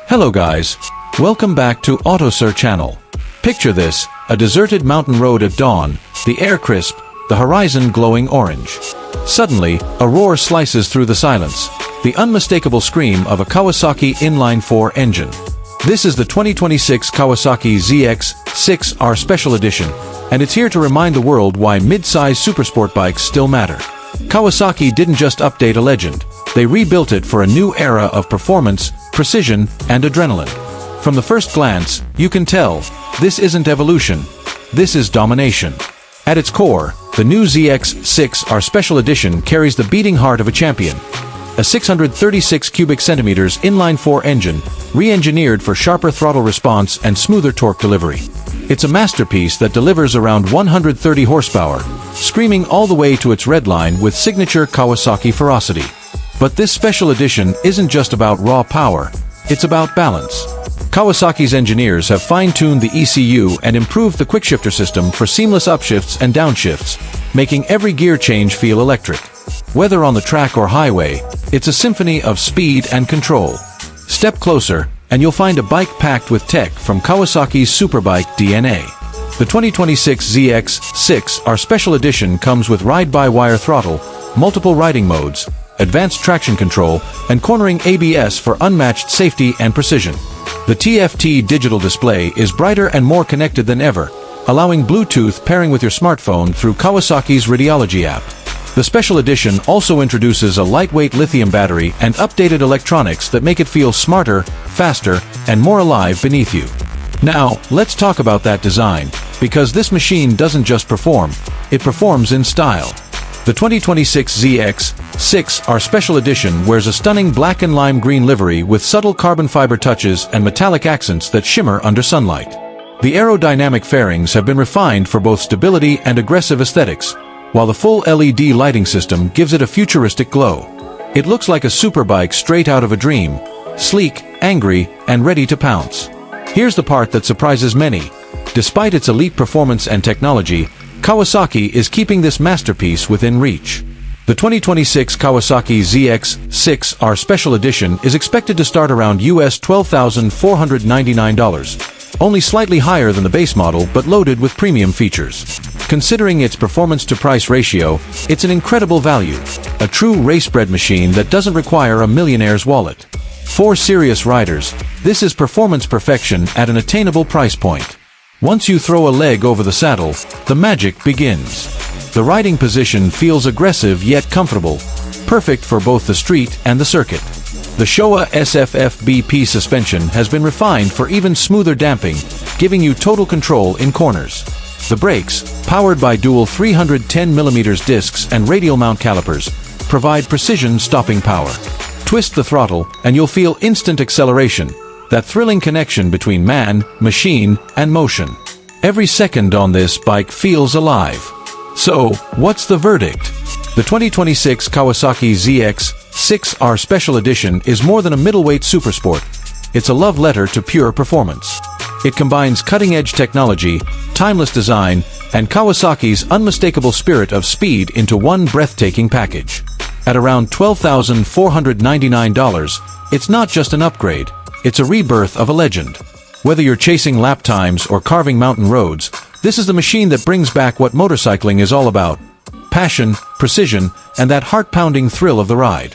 Hello guys, welcome back to AutoSir channel. Picture this, a deserted mountain road at dawn, the air crisp, the horizon glowing orange. Suddenly, a roar slices through the silence, the unmistakable scream of a Kawasaki inline-four engine. This is the 2026 Kawasaki ZX-6R Special Edition, and it's here to remind the world why mid-size supersport bikes still matter. Kawasaki didn't just update a legend, they rebuilt it for a new era of performance, precision, and adrenaline. From the first glance, you can tell, this isn't evolution, this is domination. At its core, the new ZX-6R Special Edition carries the beating heart of a champion. A 636 cubic centimeters inline-four engine, re-engineered for sharper throttle response and smoother torque delivery. It's a masterpiece that delivers around 130 horsepower, screaming all the way to its redline with signature Kawasaki ferocity. But this special edition isn't just about raw power, it's about balance. Kawasaki's engineers have fine-tuned the ECU and improved the quickshifter system for seamless upshifts and downshifts, making every gear change feel electric. Whether on the track or highway, it's a symphony of speed and control. Step closer, and you'll find a bike packed with tech from Kawasaki's superbike DNA. The 2026 ZX-6R Special Edition comes with ride-by-wire throttle, multiple riding modes, advanced traction control, and cornering ABS for unmatched safety and precision. The TFT digital display is brighter and more connected than ever, allowing Bluetooth pairing with your smartphone through Kawasaki's Radiology app. The Special Edition also introduces a lightweight lithium battery and updated electronics that make it feel smarter, faster, and more alive beneath you. Now, let's talk about that design, because this machine doesn't just perform, it performs in style. The 2026 ZX-6R Special Edition wears a stunning black and lime green livery with subtle carbon fiber touches and metallic accents that shimmer under sunlight. The aerodynamic fairings have been refined for both stability and aggressive aesthetics, while the full LED lighting system gives it a futuristic glow. It looks like a superbike straight out of a dream, sleek, angry, and ready to pounce. Here's the part that surprises many. Despite its elite performance and technology, Kawasaki is keeping this masterpiece within reach. The 2026 Kawasaki ZX-6R Special Edition is expected to start around US $12,499, only slightly higher than the base model but loaded with premium features. Considering its performance-to-price ratio, it's an incredible value, a true race-bred machine that doesn't require a millionaire's wallet. For serious riders, this is performance perfection at an attainable price point. Once you throw a leg over the saddle, the magic begins. The riding position feels aggressive yet comfortable, perfect for both the street and the circuit. The Showa SFF-BP suspension has been refined for even smoother damping, giving you total control in corners. The brakes, powered by dual 310mm discs and radial mount calipers, provide precision stopping power. Twist the throttle, and you'll feel instant acceleration, that thrilling connection between man, machine, and motion. Every second on this bike feels alive. So, what's the verdict? The 2026 Kawasaki ZX-6R Special Edition is more than a middleweight supersport. It's a love letter to pure performance. It combines cutting-edge technology, timeless design, and Kawasaki's unmistakable spirit of speed into one breathtaking package. At around $12,499, it's not just an upgrade, it's a rebirth of a legend. Whether you're chasing lap times or carving mountain roads, this is the machine that brings back what motorcycling is all about: passion, precision, and that heart-pounding thrill of the ride.